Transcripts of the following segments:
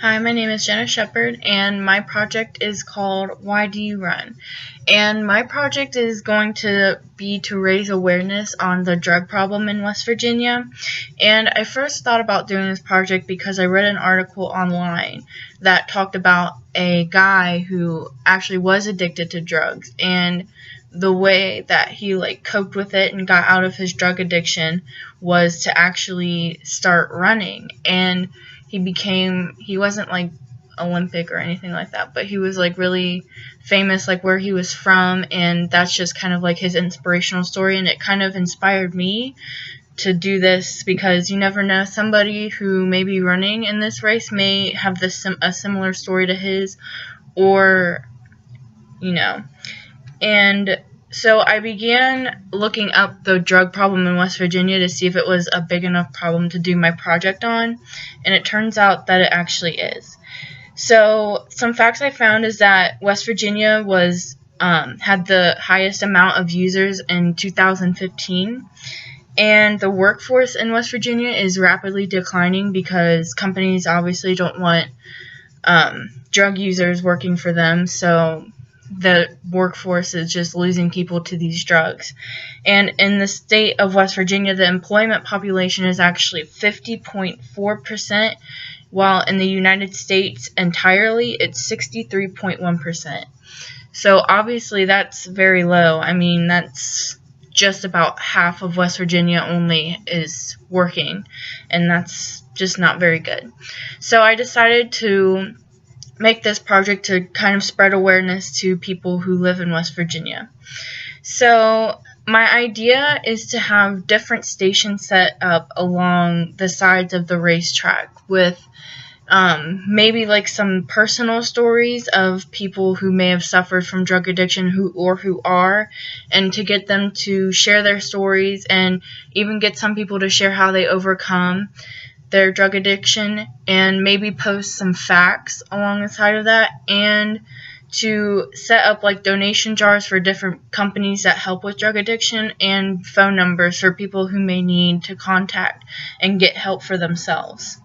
Hi, my name is Jenna Shepard, and my project is called Why Do You Run? And my project is going to be to raise awareness on the drug problem in West Virginia. And I first thought about doing this project because I read an article online that talked about a guy who actually was addicted to drugs, and the way that he coped with it and got out of his drug addiction was to actually start running. And he wasn't Olympic or anything like that, but he was really famous where he was from, and that's just kind of his inspirational story, and it kind of inspired me to do this because you never know, somebody who may be running in this race may have a similar story to his, or and so I began looking up the drug problem in West Virginia to see if it was a big enough problem to do my project on, and it turns out that it actually is. So some facts I found is that West Virginia had the highest amount of users in 2015, and the workforce in West Virginia is rapidly declining because companies obviously don't want drug users working for them, so the workforce is just losing people to these drugs. And in the state of West Virginia, the employment population is actually 50.4%, while in the United States entirely, it's 63.1%. So obviously that's very low. I mean, that's just about half of West Virginia only is working, and that's just not very good. So I decided to make this project to kind of spread awareness to people who live in West Virginia. So my idea is to have different stations set up along the sides of the racetrack with maybe some personal stories of people who may have suffered from drug addiction who are, and to get them to share their stories and even get some people to share how they overcome their drug addiction, and maybe post some facts along the side of that, and to set up donation jars for different companies that help with drug addiction, and phone numbers for people who may need to contact and get help for themselves.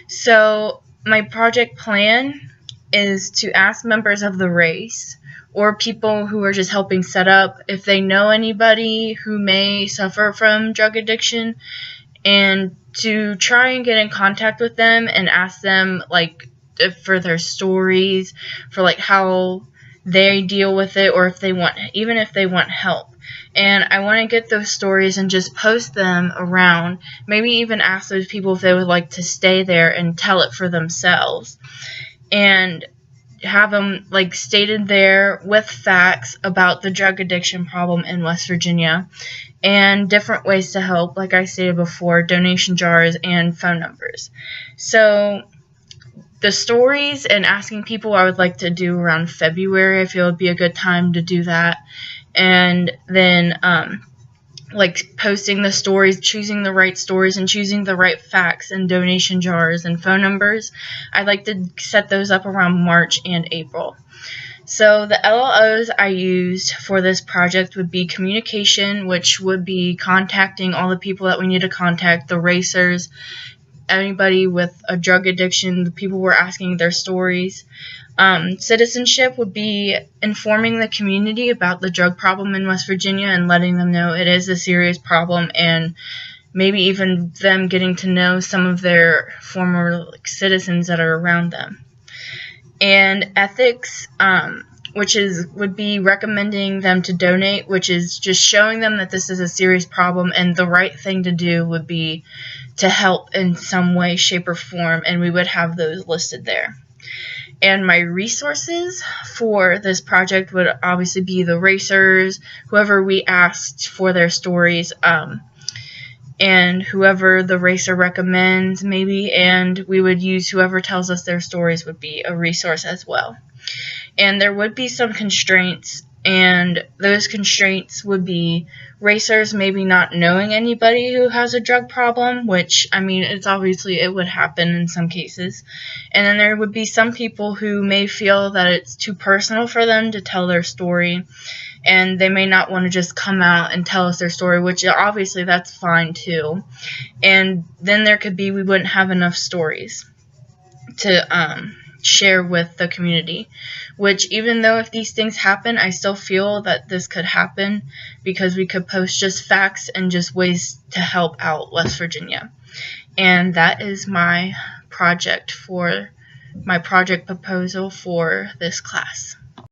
So my project plan is to ask members of the race or people who are just helping set up if they know anybody who may suffer from drug addiction, and to try and get in contact with them and ask them for their stories, for how they deal with it, or if they want help. And I want to get those stories and just post them around, maybe even ask those people if they would like to stay there and tell it for themselves, and have them stated there with facts about the drug addiction problem in West Virginia, and different ways to help, like I stated before, donation jars and phone numbers. So the stories and asking people, I would like to do around February. I feel it would be a good time to do that. And then posting the stories, choosing the right stories, and choosing the right facts and donation jars and phone numbers. I'd like to set those up around March and April. So the LLOs I used for this project would be communication, which would be contacting all the people that we need to contact, the racers, anybody with a drug addiction, the people who are asking their stories. Citizenship would be informing the community about the drug problem in West Virginia and letting them know it is a serious problem, and maybe even them getting to know some of their former citizens that are around them. And ethics, which would be recommending them to donate, which is just showing them that this is a serious problem, and the right thing to do would be to help in some way, shape, or form, and we would have those listed there. And my resources for this project would obviously be the racers, whoever we asked for their stories, and whoever the racer recommends maybe, and we would use whoever tells us their stories would be a resource as well. And there would be some constraints, and those constraints would be racers maybe not knowing anybody who has a drug problem, which, I mean, it would happen in some cases. And then there would be some people who may feel that it's too personal for them to tell their story, and they may not want to just come out and tell us their story, which obviously that's fine too. And then there could be we wouldn't have enough stories. share with the community, which even though if these things happen, I still feel that this could happen because we could post just facts and just ways to help out West Virginia. And that is my project proposal for this class.